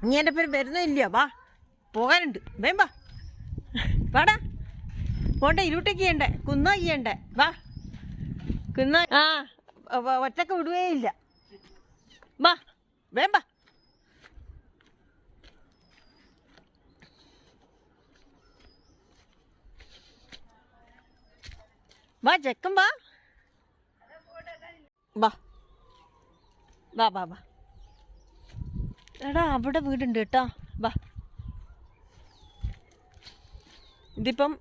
നീ എൻ്റെ പേര് വരുന്നില്ല. വാ, പോകാനുണ്ട്. വേമ്പാ വാടാ. പോണ്ടേ, ഇരുട്ടേക്ക് ചെയ്യണ്ടേ, കുന്നാ ചെയ്യണ്ടേ. വാ കുന്ന. ആ ഒറ്റക്ക് വിടുകയില്ല. വാ വേമ്പാ. വാ ചെക്കൻ വാ. വാ വാ വാ വാ. എടാ അവിടെ വീടുണ്ട് കേട്ടോ. വാ. ഇതിപ്പം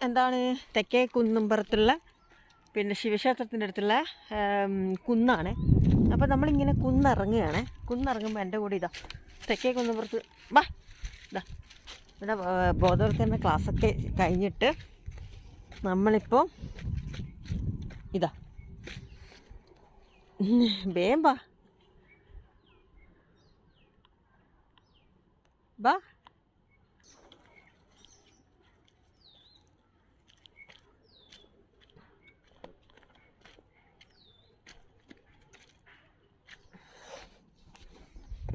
എന്താണ്, തെക്കേ കുന്നുംപുറത്തുള്ള പിന്നെ ശിവക്ഷേത്രത്തിൻ്റെ അടുത്തുള്ള കുന്നാണ്. അപ്പോൾ നമ്മളിങ്ങനെ കുന്നിറങ്ങുകയാണ്. കുന്നിറങ്ങുമ്പോൾ എൻ്റെ കൂടെ ഇതാ തെക്കേ കുന്നുംപുറത്ത് വാ. ഇതാ ഇവിടെ ബോധവൽക്കരണ ക്ലാസ്സൊക്കെ കഴിഞ്ഞിട്ട് നമ്മളിപ്പോൾ ഇതാ വേമ്പാ വാ.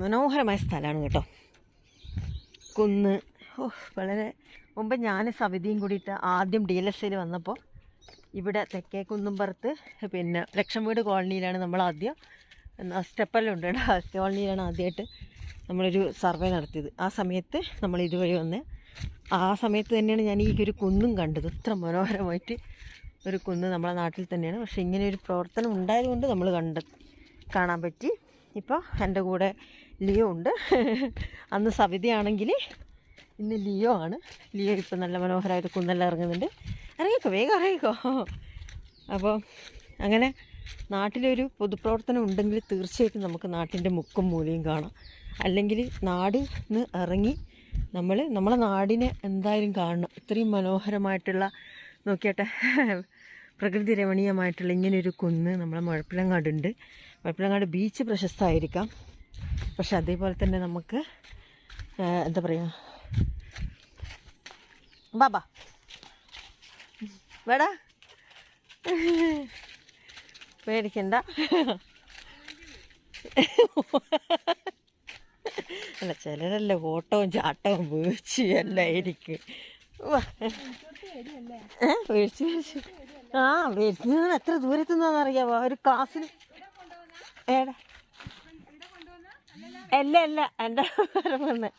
മനോഹരമായ സ്ഥലമാണ് കേട്ടോ കുന്ന്. വളരെ മുമ്പ് ഞാൻ സവിതയും കൂടിയിട്ട് ആദ്യം DLSയിൽ വന്നപ്പോൾ ഇവിടെ തെക്കേ കുന്നുംപുറത്ത് പിന്നെ ലക്ഷം വീട് കോളനിയിലാണ് നമ്മൾ ആദ്യം, സ്റ്റെപ്പെല്ലാം ഉണ്ട് കേട്ടോ, കോളനിയിലാണ് ആദ്യമായിട്ട് നമ്മളൊരു സർവേ നടത്തിയത്. ആ സമയത്ത് നമ്മൾ ഇതുവഴി വന്ന് ആ സമയത്ത് തന്നെയാണ് ഞാൻ ഈ ഒരു കുന്നും കണ്ടത്. ഇത്ര മനോഹരമായിട്ട് ഒരു കുന്ന് നമ്മളെ നാട്ടിൽ തന്നെയാണ്. പക്ഷേ ഇങ്ങനെ ഒരു പ്രവർത്തനം ഉണ്ടായതുകൊണ്ട് നമ്മൾ കാണാൻ പറ്റി. ഇപ്പോൾ എൻ്റെ കൂടെ ലിയോ ഉണ്ട്. അന്ന് സവിതയാണെങ്കിൽ ഇന്ന് ലിയോ ആണ്. ലിയോ ഇപ്പോൾ നല്ല മനോഹരമായിട്ട് കുന്നെല്ലാം ഇറങ്ങുന്നുണ്ട്. ഇറങ്ങിക്കോ, വേഗം ഇറങ്ങിക്കോ. അപ്പോൾ അങ്ങനെ നാട്ടിലൊരു പൊതുപ്രവർത്തനം ഉണ്ടെങ്കിൽ തീർച്ചയായിട്ടും നമുക്ക് നാട്ടിൻ്റെ മുക്കും മൂലയും കാണാം. അല്ലെങ്കിൽ നാടിന്ന് ഇറങ്ങി നമ്മളെ നാടിനെ എന്തായാലും കാണണം. ഇത്രയും മനോഹരമായിട്ടുള്ള, നോക്കിയാട്ടെ, പ്രകൃതി രമണീയമായിട്ടുള്ള ഇങ്ങനെയൊരു കുന്ന് നമ്മളെ മുഴപ്പിലങ്ങാടുണ്ട്. മുഴപ്പിലങ്ങാട് ബീച്ച് പ്രശസ്തമായിരിക്കാം, പക്ഷെ അതേപോലെ തന്നെ നമുക്ക് എന്താ പറയുക, ബാബാ വേടാ പേടിക്കണ്ട. അല്ല, ചിലരല്ലേ ഓട്ടവും ചാട്ടവും വീഴ്ച എല്ലായിരിക്കും. വീഴ്ച ആ വരുന്നത് എത്ര ദൂരത്തു നിന്നാണെന്നറിയാവോ? ഒരു ക്ലാസ്സിൽ ഏടാ അല്ല എൻ്റെ വന്ന്